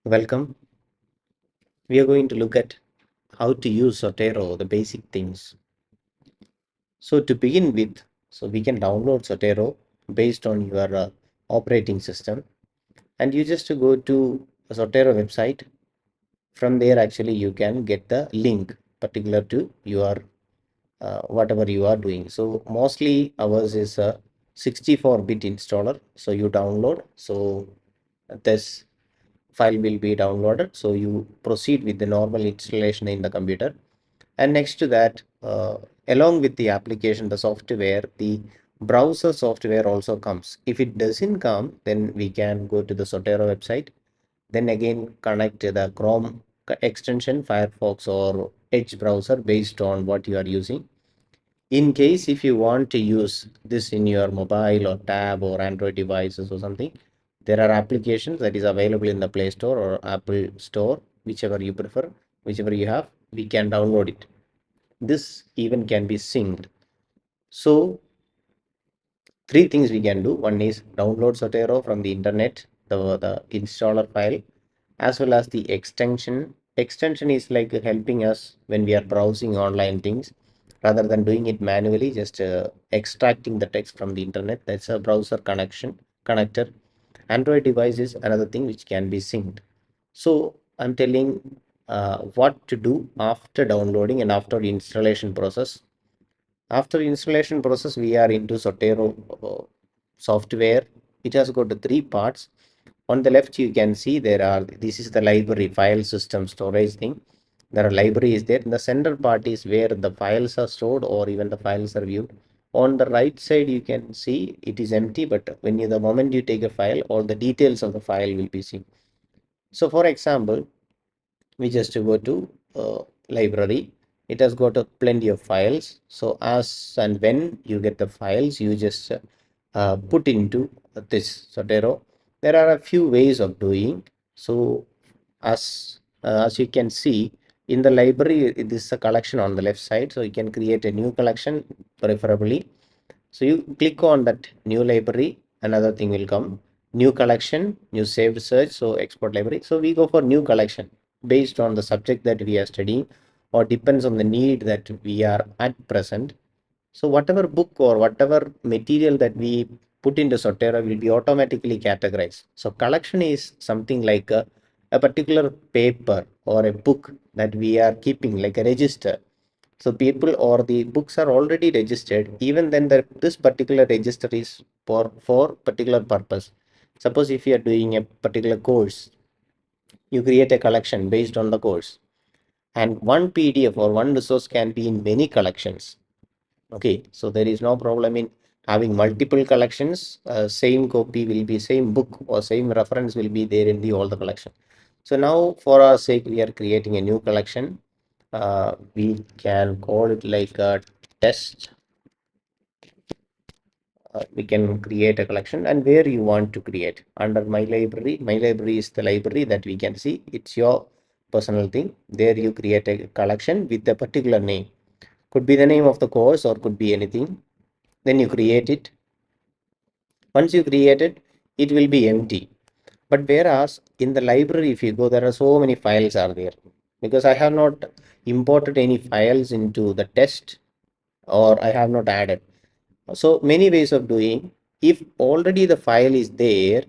Welcome. We are going to look at how to use Zotero, the basic things. So to begin with, we can download Zotero based on your operating system, and you just go to a Zotero website. From there, actually, you can get the link particular to your whatever you are doing. So mostly ours is a 64-bit installer. So you download. So this file will be downloaded. So you proceed with the normal installation in the computer. And next to that, along with the application, the software, the browser software also comes. If it doesn't come, then we can go to the Zotero website. Then again, connect to the Chrome extension, Firefox, or Edge browser based on what you are using. In case if you want to use this in your mobile or tab or Android devices or something, there are applications that is available in the Play Store or Apple Store, whichever you prefer, whichever you have, we can download it. This even can be synced. So three things we can do. One is download Zotero from the internet, the installer file, as well as the extension. Extension is like helping us when we are browsing online things rather than doing it manually, just extracting the text from the internet. That's a browser connector. Android device is another thing which can be synced. So I'm telling what to do after downloading and after the installation process. After installation process, we are into Zotero software. It has got the three parts. On the left, you can see this is the library file system storage thing. There are libraries there. In the center part is where the files are stored or even the files are viewed. On the right side, you can see it is empty, but the moment you take a file, all the details of the file will be seen. So for example, we just go to library. It has got a plenty of files. So as and when you get the files, you just put into this Zotero. There are a few ways of doing. So as you can see in the library, this is a collection on the left side, so you can create a new collection preferably. So you click on that new library, another thing will come, new collection, new saved search, so export library. So we go for new collection based on the subject that we are studying or depends on the need that we are at present. So whatever book or whatever material that we put into Zotero will be automatically categorized. So collection is something like a particular paper or a book that we are keeping like a register. So people or the books are already registered. Even then, this particular register is for particular purpose. Suppose if you are doing a particular course, you create a collection based on the course, and one PDF or one resource can be in many collections. Okay, so there is no problem in having multiple collections. Same copy will be same book or same reference will be there in the all the collection. So now for our sake, we are creating a new collection. We can call it like a test. We can create a collection, and where you want to create under my library is the library that we can see. It's your personal thing. There you create a collection with a particular name. Could be the name of the course or could be anything. Then you create it. Once you create it, it will be empty. But whereas in the library, if you go, there are so many files are there, because I have not imported any files into the test, or I have not added. So many ways of doing. If already the file is there,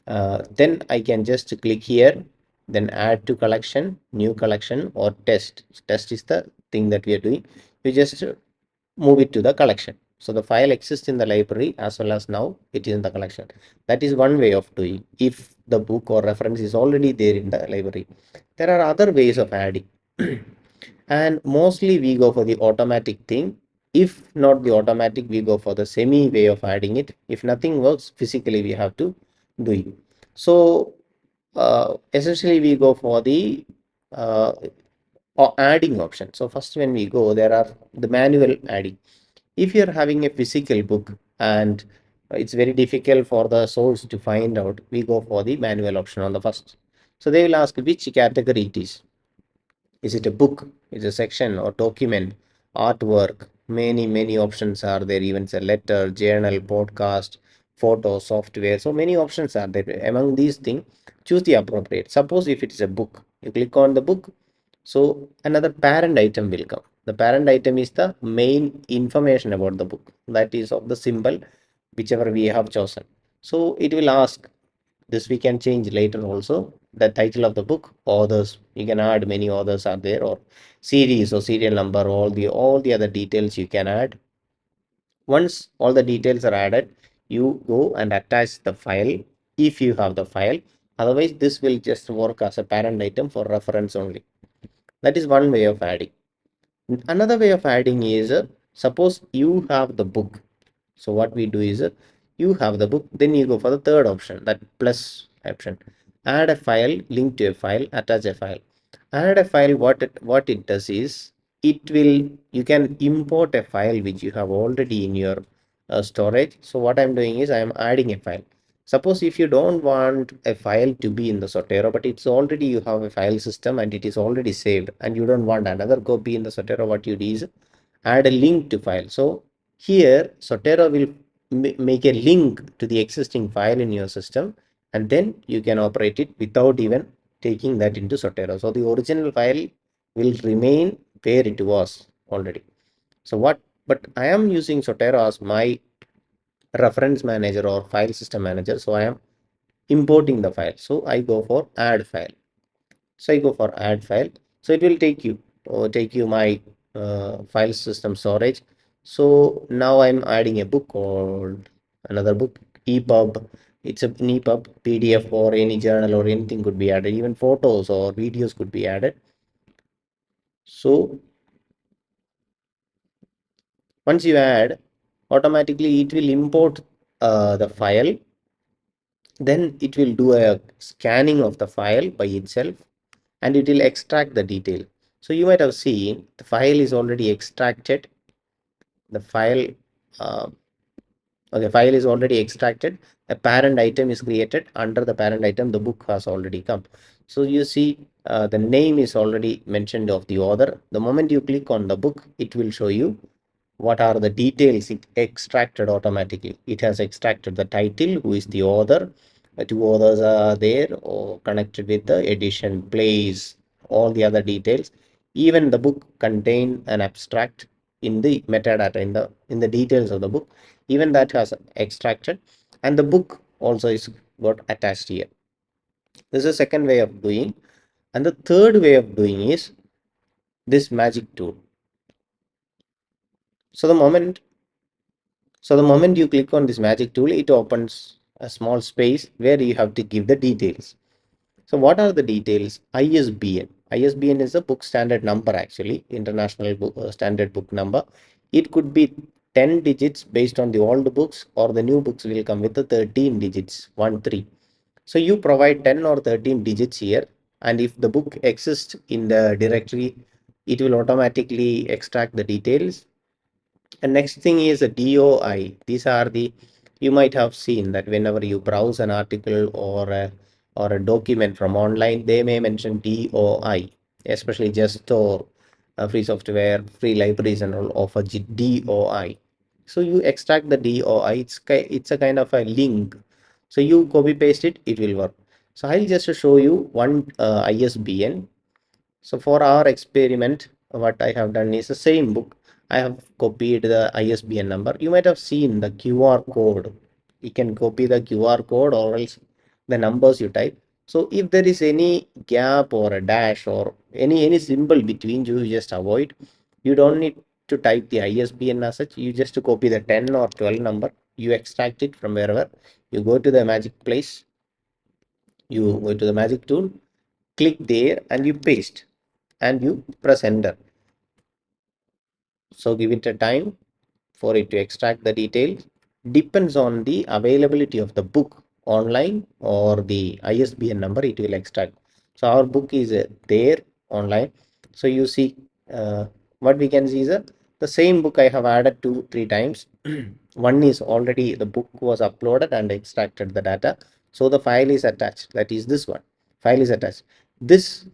then I can just click here, then add to collection, new collection, or test. Test is the thing that we are doing. We just move it to the collection. So the file exists in the library as well as now it is in the collection. That is one way of doing if the book or reference is already there in the library. There are other ways of adding. And mostly we go for the automatic thing. If not the automatic, we go for the semi way of adding it. If nothing works, physically we have to do it. So essentially we go for the adding option. So first when we go, there are the manual adding. If you're having a physical book and it's very difficult for the source to find out, we go for the manual option on the first. So they will ask which category it is. Is it a book? Is it a section or document, artwork? Many options are there. Even it's a letter, journal, podcast, photo, software. So many options are there. Among these things, choose the appropriate. Suppose if it is a book, you click on the book, so another parent item will come. The parent item is the main information about the book, that is of the symbol whichever we have chosen. So it will ask, this we can change later also, the title of the book, authors, you can add many authors are there, or series or serial number, all the other details you can add. Once all the details are added, you go and attach the file if you have the file. Otherwise, this will just work as a parent item for reference only. That is one way of adding. Another way of adding is, suppose you have the book. So what we do is, you have the book, then you go for the third option, that plus option. Add a file, link to a file, attach a file. Add a file, what it does is, it will, you can import a file which you have already in your storage. So what I'm doing is I am adding a file. Suppose if you don't want a file to be in the Zotero, but it's already, you have a file system and it is already saved, and you don't want another copy in the Zotero, what you do is add a link to file. So here Zotero will make a link to the existing file in your system, and then you can operate it without even taking that into Zotero. So the original file will remain where it was already. So but I am using Zotero as my reference manager or file system manager. So I am importing the file. So I go for add file. So I go for add file. So it will take you my file system storage. So now I'm adding a book called another book, EPUB. It's an EPUB, PDF or any journal or anything could be added. Even photos or videos could be added. So once you add, automatically it will import the file. Then it will do a scanning of the file by itself, and it will extract the detail. So you might have seen the file is already extracted. The file, uh, okay, file is already extracted. A parent item is created. Under the parent item, the book has already come. So you see, the name is already mentioned of the author. The moment you click on the book, it will show you what are the details it extracted automatically. It has extracted the title, who is the author, two authors are there or connected with the edition, place, all the other details. Even the book contain an abstract in the metadata, in the details of the book, even that has extracted, and the book also is got attached here. This is the second way of doing. And the third way of doing is this magic tool. So the moment you click on this magic tool, it opens a small space where you have to give the details. So what are the details? ISBN. ISBN is a book standard number, actually, international standard book number. It could be 10 digits based on the old books, or the new books will come with the 13 digits, 1 3. So you provide 10 or 13 digits here, and if the book exists in the directory, it will automatically extract the details. And next thing is a DOI. These are the, you might have seen that whenever you browse an article or a document from online, they may mention DOI, especially just free software, free libraries and all offer DOI. So you extract the DOI. It's a kind of a link. So you copy paste it, it will work. So I'll just show you one ISBN. So for our experiment, what I have done is the same book. I have copied the ISBN number. You might have seen the QR code. You can copy the QR code or else the numbers you type. So if there is any gap or a dash or any symbol between you, just avoid. You don't need to type the ISBN as such. You just copy the 10 or 12 number. You extract it from wherever. You go to the magic place. You go to the magic tool, click there and you paste and you press enter. So give it a time for it to extract the details. Depends on the availability of the book online or the ISBN number, it will extract. So our book is there online. So you see, what we can see is the same book I have added 2 3 times. One is already, the book was uploaded and extracted the data. So the file is attached. That is this one. File is attached. This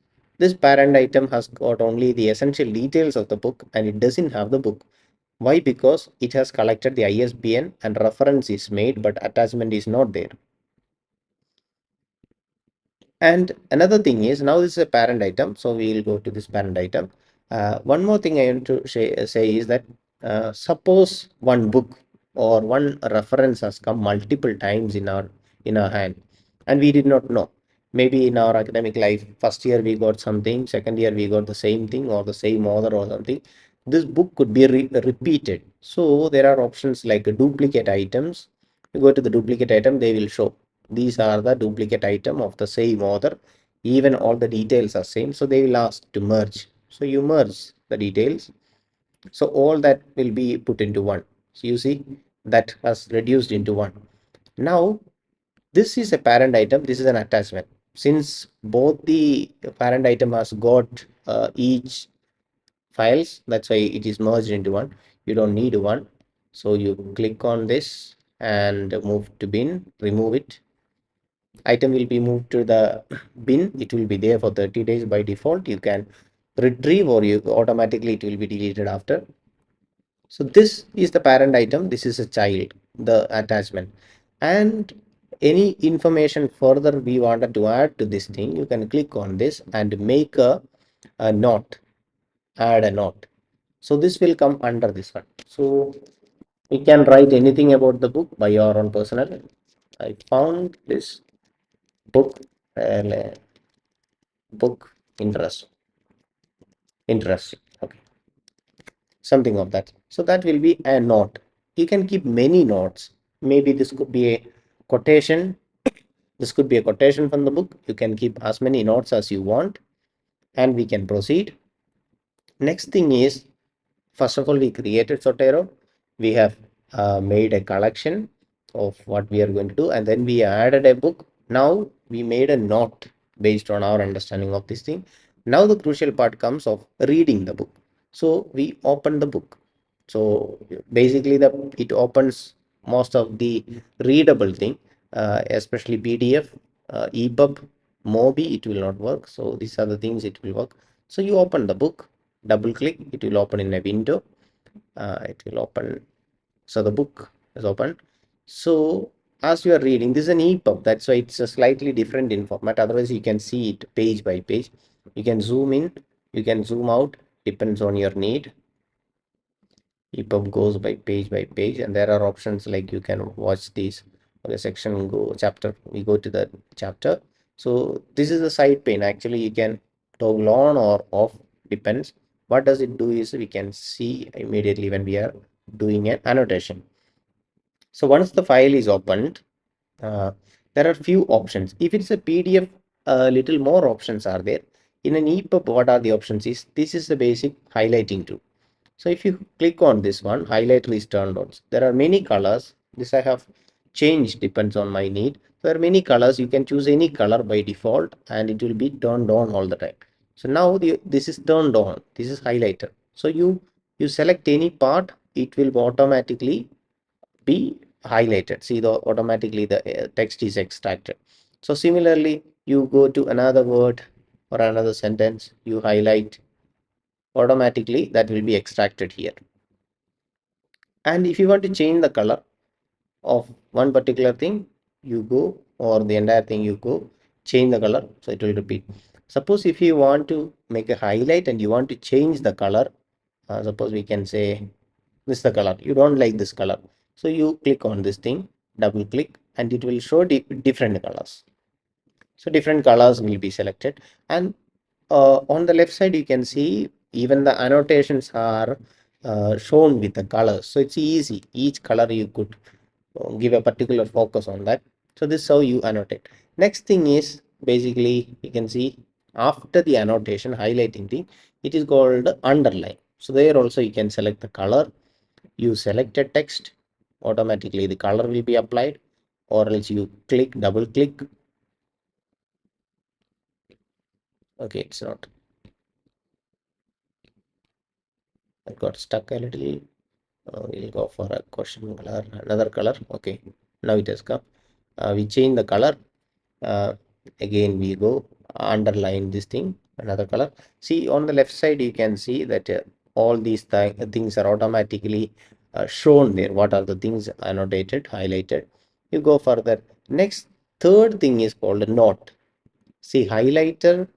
parent item has got only the essential details of the book and it doesn't have the book. Why? Because it has collected the ISBN and reference is made, but attachment is not there. And another thing is, now this is a parent item, so we will go to this parent item. One more thing I want to say is that suppose one book or one reference has come multiple times in our hand, and we did not know. Maybe in our academic life, first year we got something, second year we got the same thing or the same author or something. This book could be repeated. So there are options like duplicate items. You go to the duplicate item, they will show these are the duplicate item of the same author. Even all the details are same, so they will ask to merge. So you merge the details, so all that will be put into one. So you see that has reduced into one. Now this is a parent item, this is an attachment. Since both the parent item has got each files, that's why it is merged into one. You don't need one, so you click on this and move to bin, remove it. Item will be moved to the bin. It will be there for 30 days by default. You can retrieve or you automatically it will be deleted after. So this is the parent item, this is a child, the attachment. And any information further we wanted to add to this thing, you can click on this and make a note, add a note. So this will come under this one. So we can write anything about the book by your own personal. I found this book, book interesting, okay, something of that. So that will be a note. You can keep many notes. Maybe this could be a quotation. This could be a quotation from the book. You can keep as many notes as you want, and we can proceed. Next thing is, first of all, we created Zotero. We have made a collection of what we are going to do, and then we added a book. Now we made a note based on our understanding of this thing. Now the crucial part comes of reading the book. So we open the book. So basically, it opens most of the readable thing, especially PDF, EPUB, Mobi. It will not work. So these are the things it will work. So you open the book, double click, it will open in a window. It will open. So the book is open. So as you are reading, this is an EPUB. That's why it's a slightly different in format. Otherwise, you can see it page by page. You can zoom in, you can zoom out, depends on your need. EPUB goes by page, and there are options like you can watch these. Okay, section go chapter. We go to the chapter. So this is the side pane. Actually, you can toggle on or off, depends. What does it do is we can see immediately when we are doing an annotation. So once the file is opened, there are few options. If it's a PDF, a little more options are there. In an EPUB, what are the options is, this is the basic highlighting tool. So if you click on this one, highlighter is turned on. There are many colors. This I have changed, depends on my need. There are many colors. You can choose any color by default and it will be turned on all the time. So now this is turned on. This is highlighter. So you select any part, it will automatically be highlighted. See, automatically the text is extracted. So similarly, you go to another word or another sentence, you highlight, automatically that will be extracted here. And if you want to change the color of one particular thing, you go, or the entire thing you go, change the color, so it will repeat. Suppose if you want to make a highlight and you want to change the color, suppose we can say this is the color, you don't like this color, so you click on this thing, double click, and it will show different colors. So different colors will be selected, and on the left side you can see even the annotations are shown with the colors. So it's easy, each color you could give a particular focus on that. So this is how you annotate. Next thing is, basically you can see after the annotation highlighting thing, it is called underline. So there also you can select the color, you select a text, automatically the color will be applied, or else you click, double click. Okay, it's not, I got stuck a little. We'll go for a question color, another color. Okay, now it has come. We change the color. uh, Again we go underline this thing, another color. See, on the left side you can see that all these things are automatically shown there. What are the things annotated, highlighted? You go further. Next, third thing is called a note. See, highlighter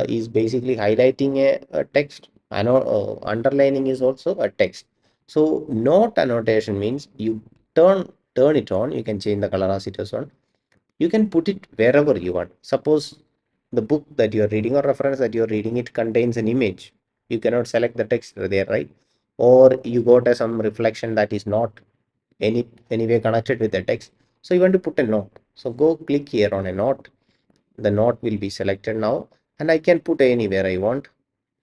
is basically highlighting a text. Underlining is also a text. So note annotation means you turn it on. You can change the color as it is on. You can put it wherever you want. Suppose the book that you are reading or reference that you are reading, it contains an image. You cannot select the text there, right? Or you got some reflection that is not anyway connected with the text. So you want to put a note. So go click here on a note. The note will be selected now, and I can put anywhere I want.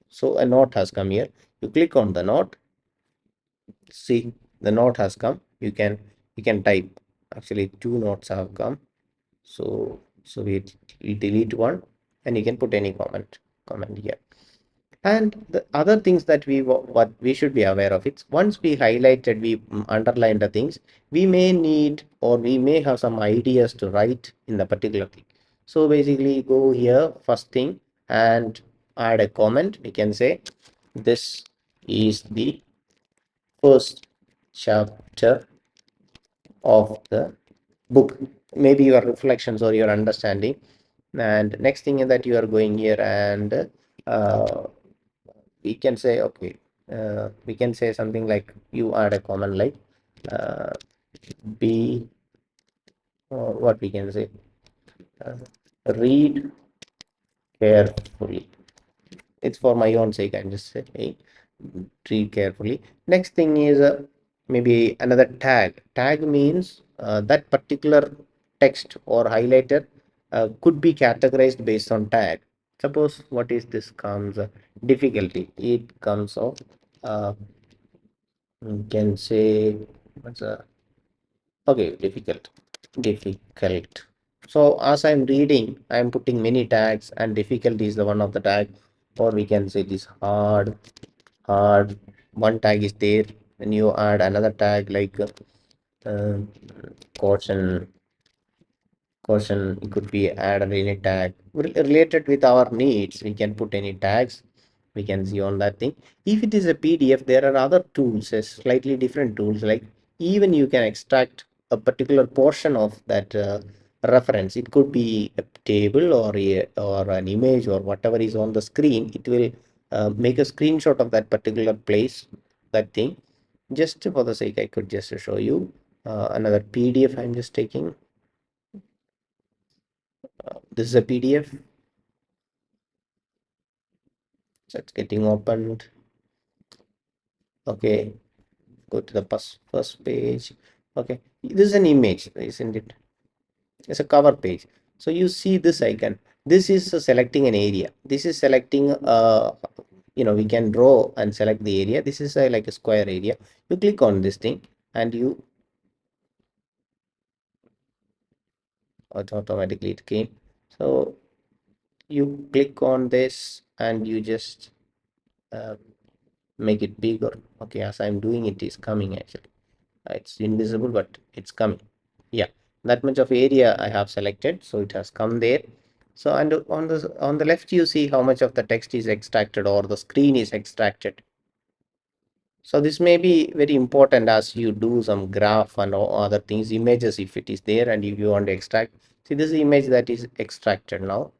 So a note has come here. You click on the note. See, the note has come. You can type. Actually, two notes have come. So we delete one, and you can put any comment here. And the other things that what we should be aware of, it's once we highlighted, we underlined the things, we may need or we may have some ideas to write in the particular thing. So basically go here first thing and add a comment. We can say this is the first chapter of the book, maybe your reflections or your understanding. And next thing is that you are going here and we can say, okay, we can say something like you add a comment like uh, be or what we can say, uh, read carefully. It's for my own sake, I'm just saying, hey, read carefully. Next thing is maybe another tag means that particular text or highlighter could be categorized based on tag. Suppose what is this comes difficulty, it comes of uh, you can say what's a okay, difficult. So as I'm reading, I'm putting many tags, and difficulty is the one of the tag. Or we can say this hard one tag is there. Then you add another tag like uh, caution. It could be add any tag related with our needs. We can put any tags. We can see on that thing. If it is a PDF, there are other tools, slightly different tools. Like even you can extract a particular portion of that reference. It could be a table or an image or whatever is on the screen. It will make a screenshot of that particular place, that thing. Just for the sake, I could just show you another PDF. I'm just taking. This is a PDF. So it's getting opened. Okay, go to the first page. Okay, this is an image, isn't it? It's a cover page. So you see this icon. This is selecting an area. This is selecting we can draw and select the area. This is like a square area. You click on this thing and you automatically it came. So you click on this and you just uh, make it bigger. Okay, as I'm doing it is coming actually. It's invisible, but it's coming. Yeah, that much of area I have selected, so it has come there. So and on the left you see how much of the text is extracted or the screen is extracted. So this may be very important as you do some graph and all other things, images if it is there, and if you want to extract. See, this is the image that is extracted now.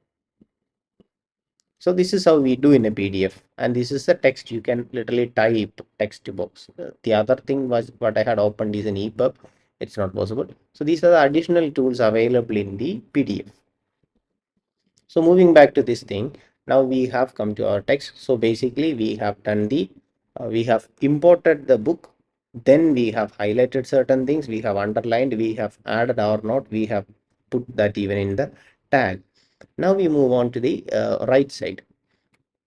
So this is how we do in a PDF, and this is the text. You can literally type text box. The other thing was what I had opened is an EPUB. It's not possible. So these are the additional tools available in the PDF. So moving back to this thing, now we have come to our text. So basically we have done we have imported the book, then we have highlighted certain things, we have underlined, we have added our note, we have put that even in the tag. Now we move on to the right side.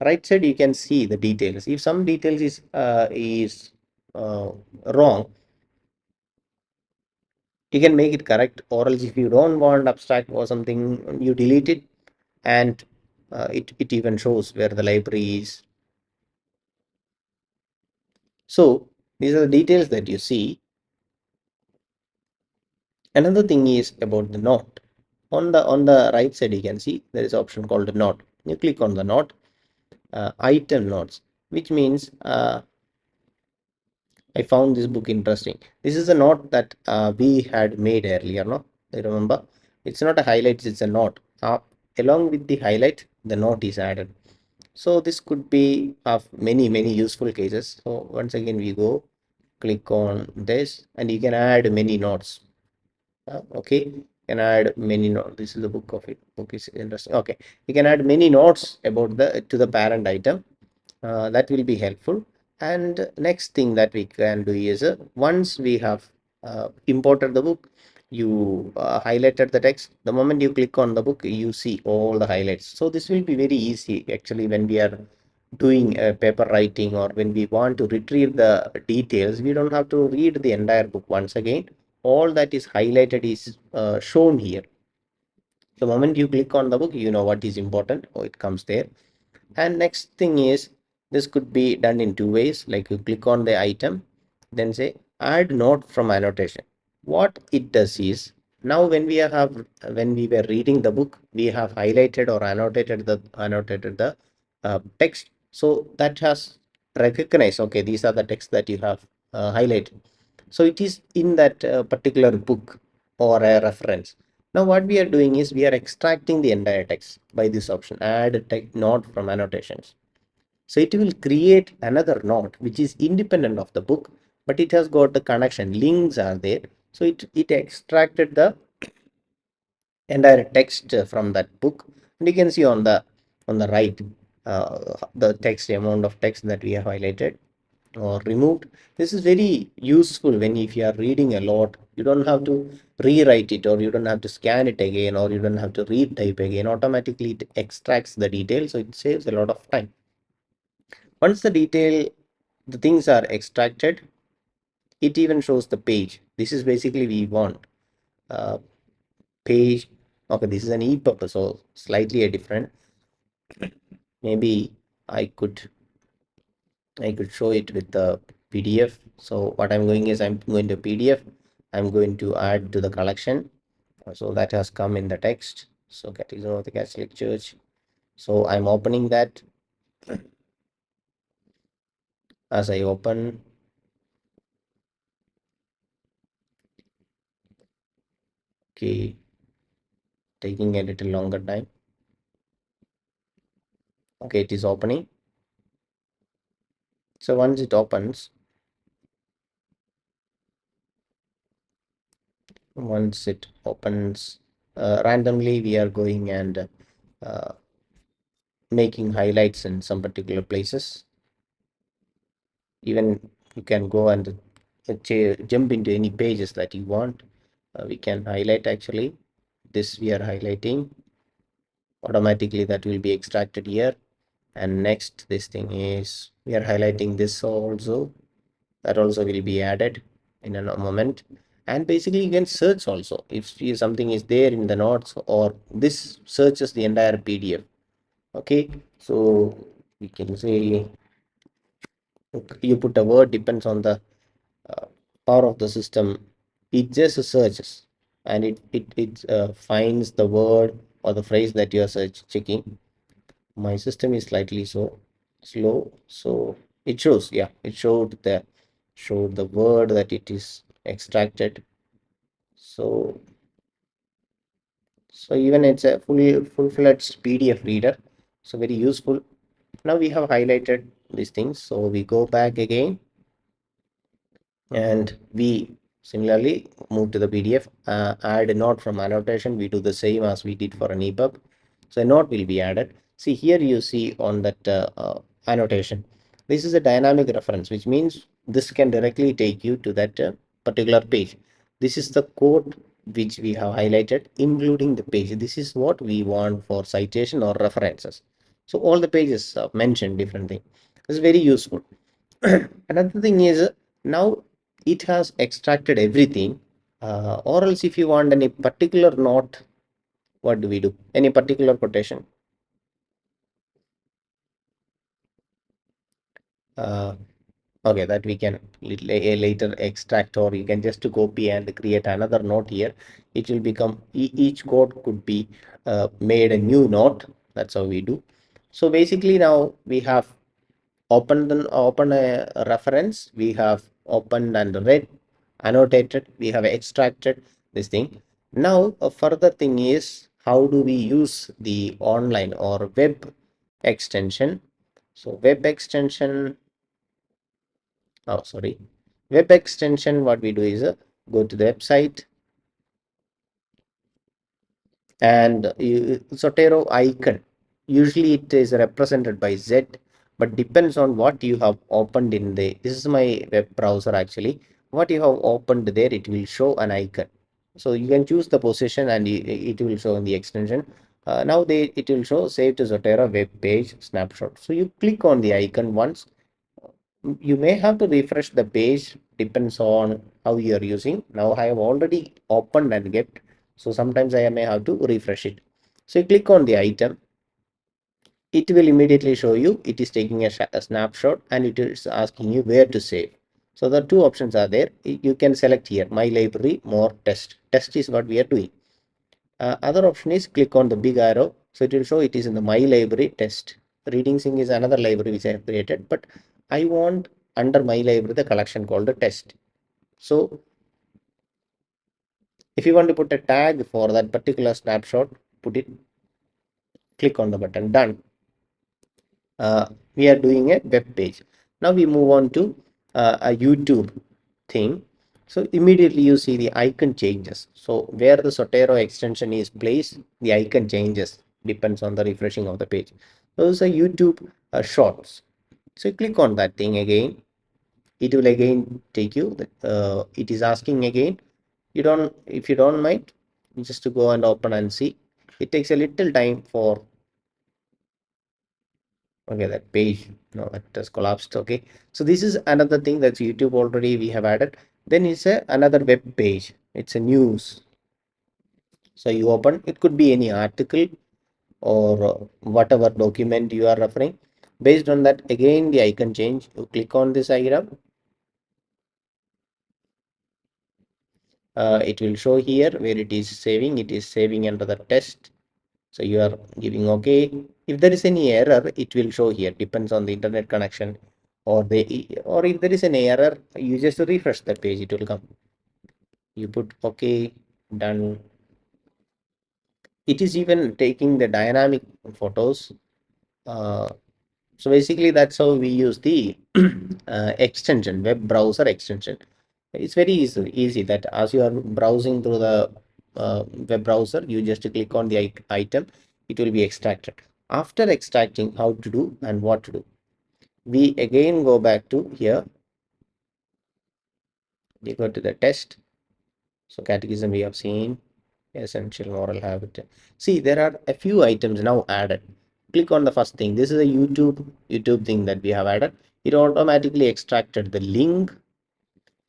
Right side you can see the details. If some details is wrong, you can make it correct, or else if you don't want abstract or something, you delete it, and it even shows where the library is. So these are the details that you see. Another thing is about the note. On the right side you can see there is option called the note. You click on the note, item notes. which means I found this book interesting. This is a note that we had made earlier, no? I remember. It's not a highlight, it's a note. Along with the highlight, the note is added. So this could be of many useful cases. So once again, we go click on this, and you can add many notes. Okay, you can add many notes. This is the book of it. Book is interesting. Okay, you can add many notes about the to the parent item. That will be helpful. And next thing that we can do is once we have imported the book, you highlighted the text. The moment you click on the book, you see all the highlights. So this will be very easy actually when we are doing paper writing, or when we want to retrieve the details. We don't have to read the entire book once again. All that is highlighted is shown here. The moment you click on the book, you know what is important, or it comes there. And next thing is, this could be done in two ways. Like, you click on the item, then say add note from annotation. What it does is, now when we were reading the book, we have highlighted or annotated the text. So that has recognized, okay, these are the text that you have highlighted. So it is in that particular book or a reference. Now what we are doing is, we are extracting the entire text by this option, add text note from annotations. So it will create another note which is independent of the book, but it has got the connection, links are there. So it extracted the entire text from that book, and you can see on the right the text, amount of text that we have highlighted or removed. This is very useful when, if you are reading a lot, you don't have to rewrite it, or you don't have to scan it again, or you don't have to retype again. Automatically it extracts the details, so it saves a lot of time. Once the things are extracted, it even shows the page. This is basically we want uh, page. Okay, this is an EPUB, so slightly a different. Maybe I could I could show it with the PDF. So what I'm going is, I'm going to PDF. I'm going to add to the collection. So that has come in the text. So Catechism of the Catholic Church. So I'm opening that. As I open, okay, taking a little longer time. Okay, it is opening. So once it opens, randomly we are going and uh, making highlights in some particular places. Even you can go and jump into any pages that you want. We can highlight actually. This we are highlighting. Automatically that will be extracted here. And next, this thing is, we are highlighting this also. That also will be added in a moment. And basically you can search also if something is there in the notes, or this searches the entire PDF. Okay, so we can say, you put a word, depends on the uh, power of the system. It just searches, and it finds the word or the phrase that you are checking. My system is slightly so slow, so it shows, yeah, it showed the word that it is extracted. So even it's a full-fledged PDF reader, so very useful. Now we have highlighted these things, so we go back again, and we similarly move to the PDF, add a note from annotation. We do the same as we did for an EPUB. So a note will be added. See here, you see on that annotation, this is a dynamic reference, which means this can directly take you to that particular page. This is the code which we have highlighted, including the page. This is what we want for citation or references. So all the pages mentioned different thing. This is very useful. Another thing is, now it has extracted everything, or else if you want any particular note, what do we do? Any particular quotation? Uh, okay, that we can later extract, or you can just copy and create another note here. It will become, each code could be made a new note. That's how we do. So basically now we have open a reference, we have opened and read, annotated, we have extracted this thing. Now a further thing is, how do we use the online or web extension? So web extension, oh sorry, web extension, what we do is go to the website, and Zotero icon, usually it is represented by Z, but depends on what you have opened in the, this is my web browser actually, what you have opened there, it will show an icon. So you can choose the position and it will show in the extension. Now it will show save to Zotero web page snapshot. So you click on the icon once. You may have to refresh the page, depends on how you are using. Now I have already opened and kept, so sometimes I may have to refresh it. So you click on the item, it will immediately show you it is taking a snapshot and it is asking you where to save. So the two options are there. You can select here my library, more, test. Test is what we are doing. Other option is click on the big arrow, so it will show it is in the my library, test. Reading Sync is another library which I have created, but I want under my library the collection called the test. So if you want to put a tag for that particular snapshot, put it, click on the button, done. We are doing a web page. Now we move on to a YouTube thing. So immediately you see the icon changes. So where the Zotero extension is placed, the icon changes, depends on the refreshing of the page. Those are YouTube shorts. So you click on that thing again, it will again take you. It is asking again. You don't, if you don't mind, just to go and open and see. It takes a little time for, okay, that page, no, that has collapsed. Okay, so this is another thing that YouTube already we have added. Then it's another web page, it's a news. So you open, it could be any article or whatever document you are referring. Based on that, again the icon change, you click on this item, it will show here where it is saving. It is saving under the test, so you are giving okay. If there is any error, it will show here, depends on the internet connection, or the, or if there is an error, you just refresh the page, it will come. You put okay, done. It is even taking the dynamic photos. So basically that's how we use the extension, web browser extension. It's very easy that as you are browsing through the web browser, you just click on the item, it will be extracted. After extracting, how to do and what to do, we again go back to here, we go to the test. So catechism we have seen, essential moral habit. See, there are a few items now added. Click on the first thing. This is a YouTube thing that we have added. It automatically extracted the link.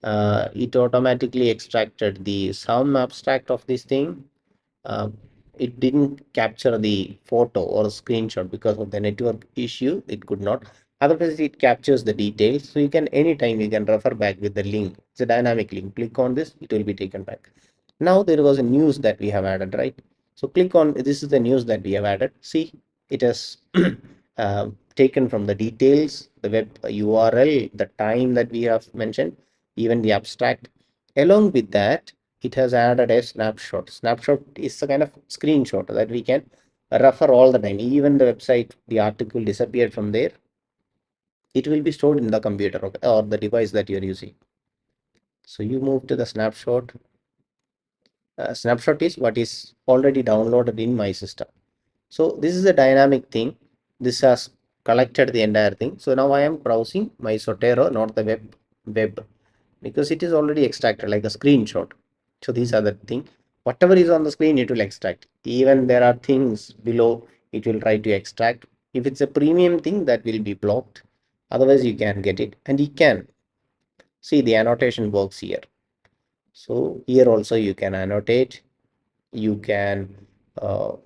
It automatically extracted the some abstract of this thing. uh, it didn't capture the photo or screenshot because of the network issue, it could not. Otherwise it captures the details, so you can anytime you can refer back with the link. It's a dynamic link, click on this, it will be taken back. Now there was a news that we have added, right? So click on, this is the news that we have added. See, it has taken from the details, the web URL, the time that we have mentioned, even the abstract. Along with that, it has added a snapshot. Snapshot is a kind of screenshot that we can refer all the time. Even the website, the article disappeared from there, it will be stored in the computer, okay, or the device that you're using. So you move to the snapshot. Snapshot is what is already downloaded in my system. So this is a dynamic thing. This has collected the entire thing. So now I am browsing my Zotero, not the web, because it is already extracted like a screenshot. So these are the thing. Whatever is on the screen, it will extract. Even there are things below, it will try to extract. If it's a premium thing, that will be blocked. Otherwise, you can get it, and you can see the annotation works here. So here also you can annotate, you can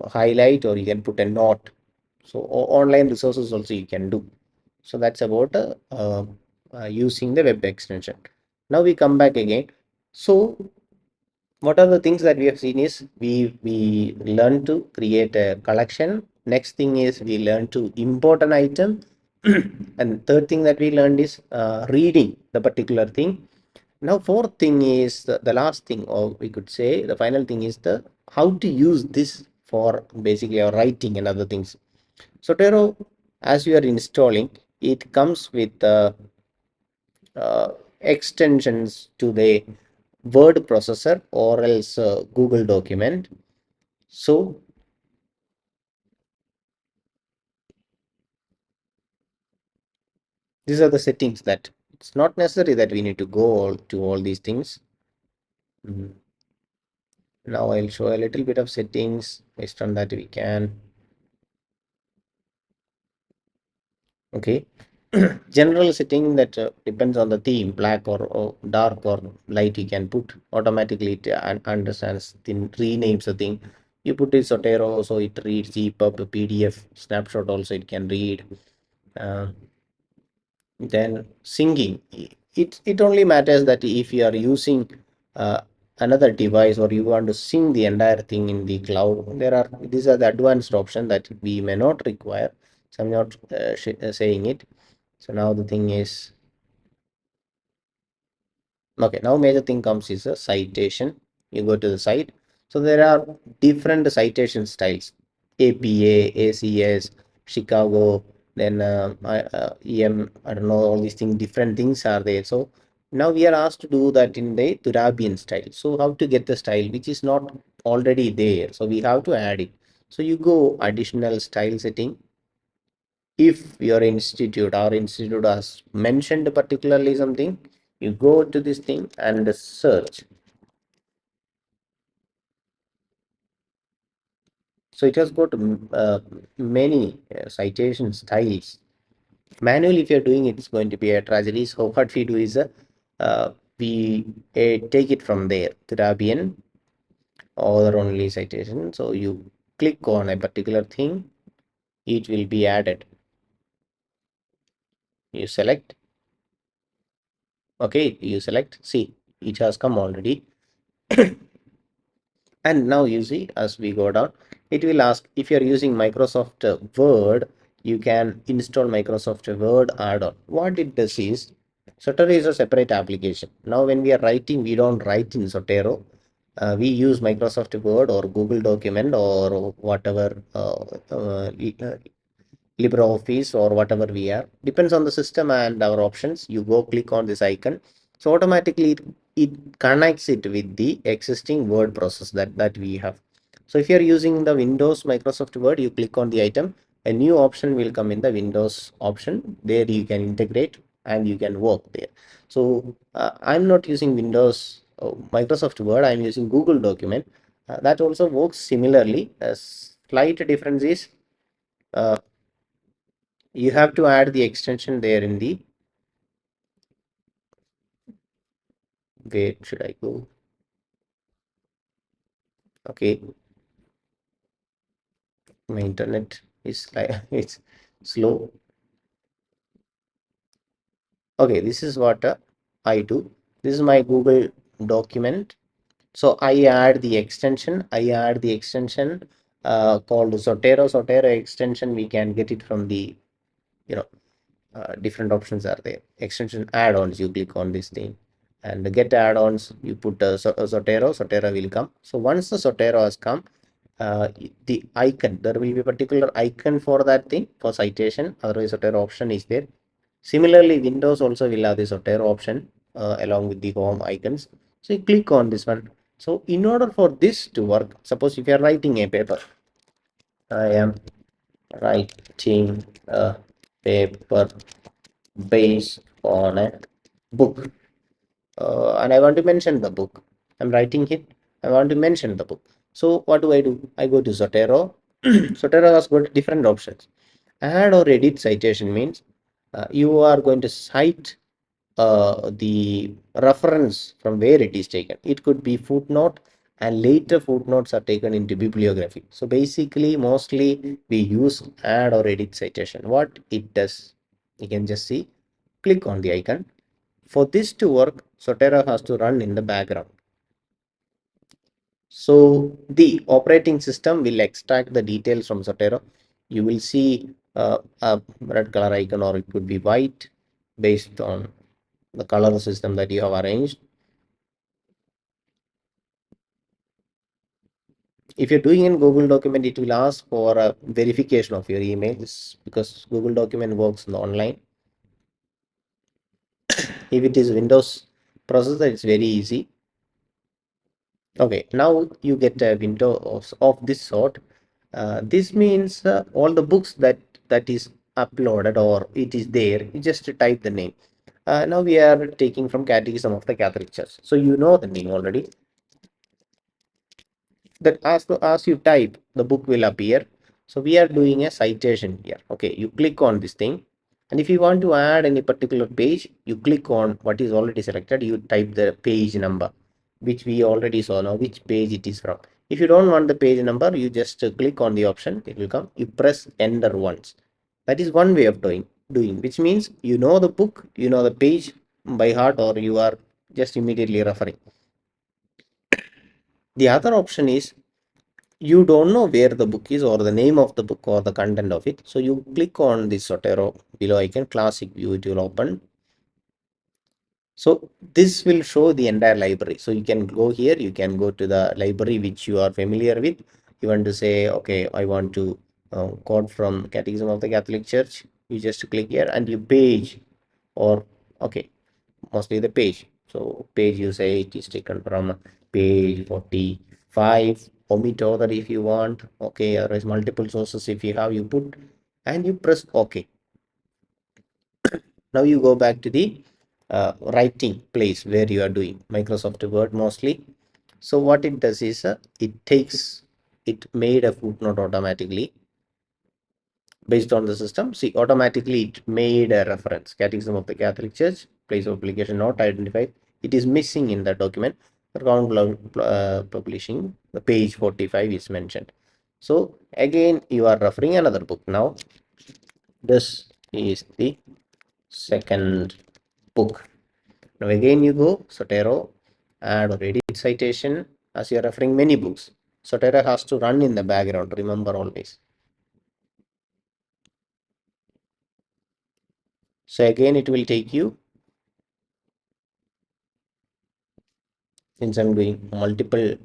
highlight, or you can put a note. So online resources also you can do. So that's about using the web extension. Now we come back again. So what are the things that we have seen is we learn to create a collection. Next thing is we learn to import an item. And third thing that we learned is reading the particular thing. Now, fourth thing is the last thing, or we could say the final thing is the how to use this for basically our writing and other things. Zotero, as you are installing, it comes with extensions to the word processor or else Google document. So these are the settings that it's not necessary that we need to go to all these things. Mm. Now I'll show a little bit of settings. Based on that we can, okay. General setting that depends on the theme, black or dark or light, you can put automatically. It understands, renames the thing. You put it Zotero, so it reads EPUB, PDF, snapshot also it can read. Uh, then singing, it only matters that if you are using uh, another device or you want to sing the entire thing in the cloud, there are these are the advanced option that we may not require. So I'm not saying it. So now the thing is, okay, now major thing comes is a citation. You go to the site. So there are different citation styles: APA, ACS, Chicago, then EM. I don't know, all these things. Different things are there. So now we are asked to do that in the Turabian style. So how to get the style which is not already there? So we have to add it. So you go additional style setting. If your institute has mentioned particularly something, you go to this thing and search. So it has got many citation styles. Manually, if you're doing it, it's going to be a tragedy. So what we do is uh, we take it from there, Turabian or only citation. So you click on a particular thing, it will be added. You select, okay, you select, see, it has come already. And now you see, as we go down, it will ask if you're using Microsoft Word, you can install Microsoft Word add-on. What it does is, Zotero is a separate application. Now, when we are writing, we don't write in Zotero. We use Microsoft Word or Google document or whatever LibreOffice or whatever we are. Depends on the system and our options. You go click on this icon. So automatically it connects it with the existing word process that we have. So if you are using the Windows Microsoft Word, you click on the item, a new option will come in the Windows option. There you can integrate and you can work there. So I'm not using Windows Microsoft Word, I'm using Google document. That also works similarly. A slight difference is uh, you have to add the extension there in the, where should I go? Okay, my internet is like it's slow. Okay, this is what I do. This is my Google document. So I add the extension called Zotero. Zotero extension, we can get it from the, you know, different options are there. Extension add-ons, you click on this thing and get add-ons, you put Zotero, Zotero will come. So once the Zotero has come, the icon, there will be a particular icon for that thing for citation, otherwise Zotero option is there. Similarly, Windows also will have the Zotero option along with the home icons. So you click on this one. So in order for this to work, suppose if you are writing a paper, I am writing a paper based on a book, and I want to mention the book. I'm writing it. I want to mention the book. So what do? I go to Zotero. Zotero has got different options. Add or edit citation means you are going to cite the reference from where it is taken. It could be footnote, and later footnotes are taken into bibliography. So basically, mostly we use add or edit citation. What it does, you can just see, click on the icon. For this to work, Zotero has to run in the background. So the operating system will extract the details from Zotero. You will see a red color icon, or it could be white based on the color system that you have arranged. If you're doing in Google document, it will ask for a verification of your emails because Google document works in the online. If it is Windows processor, it's very easy. Okay, now you get a window of this sort. This means all the books that is uploaded or it is there, you just type the name. Now we are taking from Catechism of the Catholic Church. So you know the name already. That as you type, the book will appear. So we are doing a citation here. Okay, you click on this thing, and if you want to add any particular page, you click on what is already selected. You type the page number, which we already saw now, which page it is from. If you don't want the page number, you just click on the option. It will come. You press enter once. That is one way of doing, which means you know the book, you know the page by heart, or you are just immediately referring. The other option is you don't know where the book is or the name of the book or the content of it. So you click on the Zotero below icon, classic view, it will open. So this will show the entire library. So you can go here, you can go to the library which you are familiar with. You want to say, okay, I want to quote from Catechism of the Catholic Church. You just click here and you page, or okay, mostly the page. So page, you say it is taken from page 45, omit other if you want. Okay, otherwise multiple sources if you have, you put and you press OK. Now you go back to the writing place where you are doing Microsoft Word mostly. So what it does is it made a footnote automatically based on the system. See, automatically it made a reference. Catechism of the Catholic Church, place of publication not identified. It is missing in the document. Account publishing, the page 45 is mentioned. So again, you are referring another book. Now, this is the second book. Now again, you go Zotero, add or edit citation as you are referring many books. Zotero has to run in the background. Remember always. So again, it will take you, since I'm doing multiple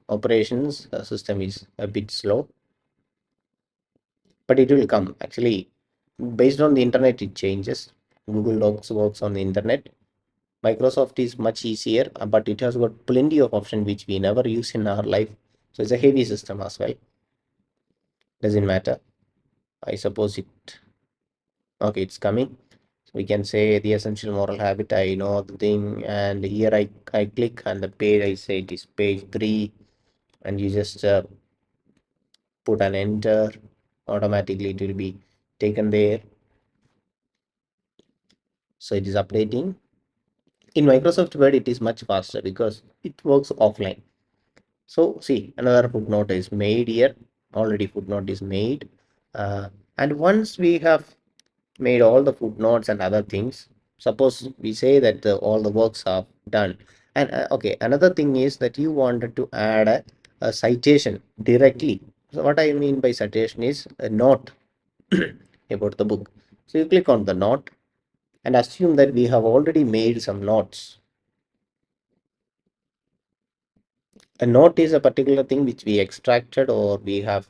operations, the system is a bit slow, but it will come. Actually, based on the internet, it changes. Google Docs works on the internet. Microsoft is much easier, but it has got plenty of options which we never use in our life. So it's a heavy system as well. Doesn't matter. I suppose it. Okay, it's coming. So we can say the essential moral habit. I know the thing, and here I click and the page, I say it is page 3, and you just put an enter, automatically it will be taken there. So it is updating. In Microsoft Word, it is much faster because it works offline. So see, another footnote is made here. Already footnote is made. And once we have made all the footnotes and other things, suppose we say that all the works are done. And okay, another thing is that you wanted to add a citation directly. So what I mean by citation is a note about the book. So you click on the note and assume that we have already made some notes. A note is a particular thing which we extracted, or we have,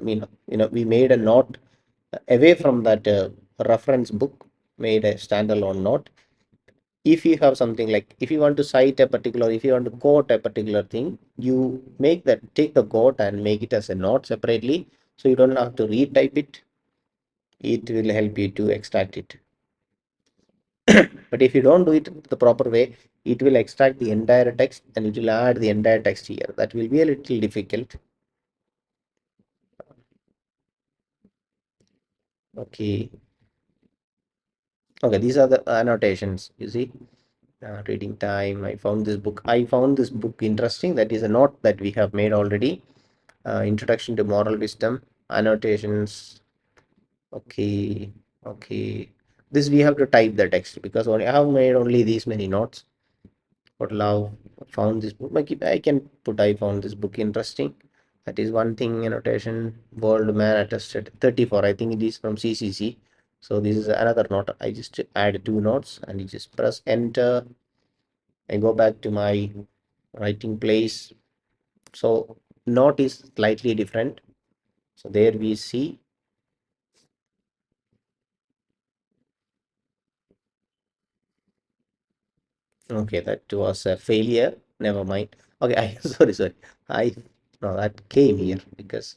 we made a note away from that reference book, made a standalone note. If you have something like, if you want to cite a particular, if you want to quote a particular thing, you take the quote and make it as a note separately, so you don't have to retype it. It will help you to extract it. But if you don't do it the proper way, it will extract the entire text and it will add the entire text here. That will be a little difficult. Okay. Okay, these are the annotations. You see, reading time. I found this book interesting. That is a note that we have made already. Introduction to Moral Wisdom. Annotations. Okay. Okay. This we have to type the text because only I have made only these many notes. But love found this book. Like I can put I found this book interesting. That is one thing annotation world man attested 34. I think it is from CCC. So this is another note. I just add two notes and you just press enter. I go back to my writing place. So note is slightly different. So there we see. Okay, that was a failure. Never mind. Okay, I sorry. I no that came here because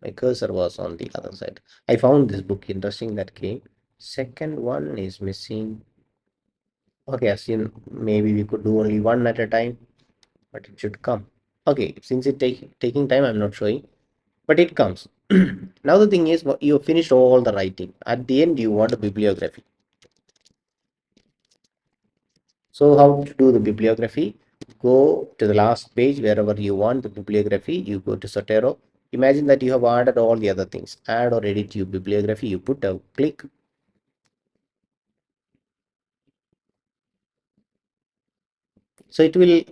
my cursor was on the other side. I found this book interesting that came. Second one is missing. Okay, as in maybe we could do only one at a time, but it should come. Okay, since it taking time, I'm not showing, but it comes. Now the thing is, you finished all the writing. At the end, you want a bibliography. So how to do the bibliography? Go to the last page wherever you want the bibliography. You go to Zotero. Imagine that you have added all the other things. Add or edit your bibliography. You put a click. So it will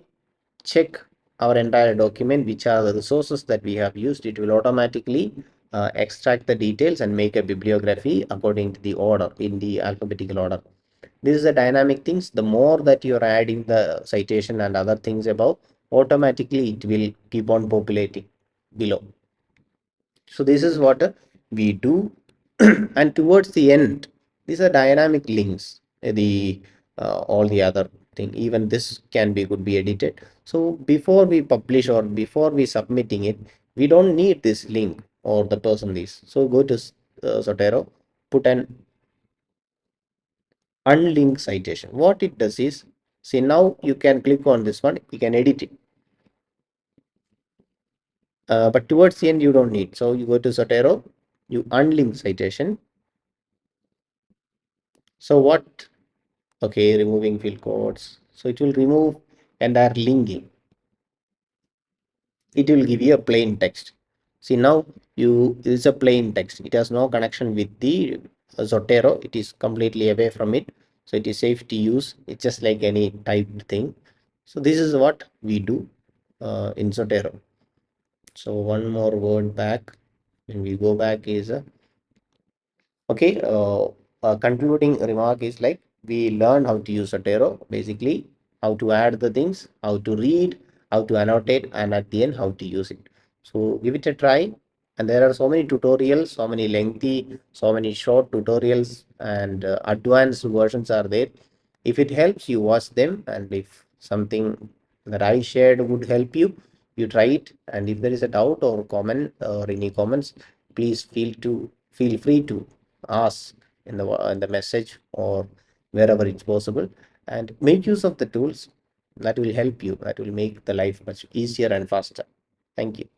check our entire document, which are the resources that we have used. It will automatically extract the details and make a bibliography according to the order in the alphabetical order. This is a dynamic things. The more that you're adding the citation and other things above, automatically it will keep on populating below. So this is what we do. And towards the end, these are dynamic links. The all the other thing, even this can be could be edited. So before we publish or before we submitting it, we don't need this link or the person this. So go to Zotero, put an unlinked citation. What it does is, see now you can click on this one, you can edit it. But towards the end you don't need. So you go to Zotero, you unlink citation. So what? Okay, removing fill codes. So it will remove entire linking. It will give you a plain text. See now it's a plain text. It has no connection with the Zotero. It is completely away from it. So it is safe to use. It's just like any typed thing. So this is what we do in Zotero. So one more word back. When we go back is okay. A concluding remark is like we learn how to use Zotero, basically how to add the things, how to read, how to annotate, and at the end how to use it. So give it a try. And there are so many tutorials, so many lengthy, so many short tutorials, and advanced versions are there. If it helps, you watch them, and if something that I shared would help you, you try it. And if there is a doubt or comment or any comments, please feel free to ask in the message or wherever it's possible, and make use of the tools that will help you, that will make the life much easier and faster. Thank you.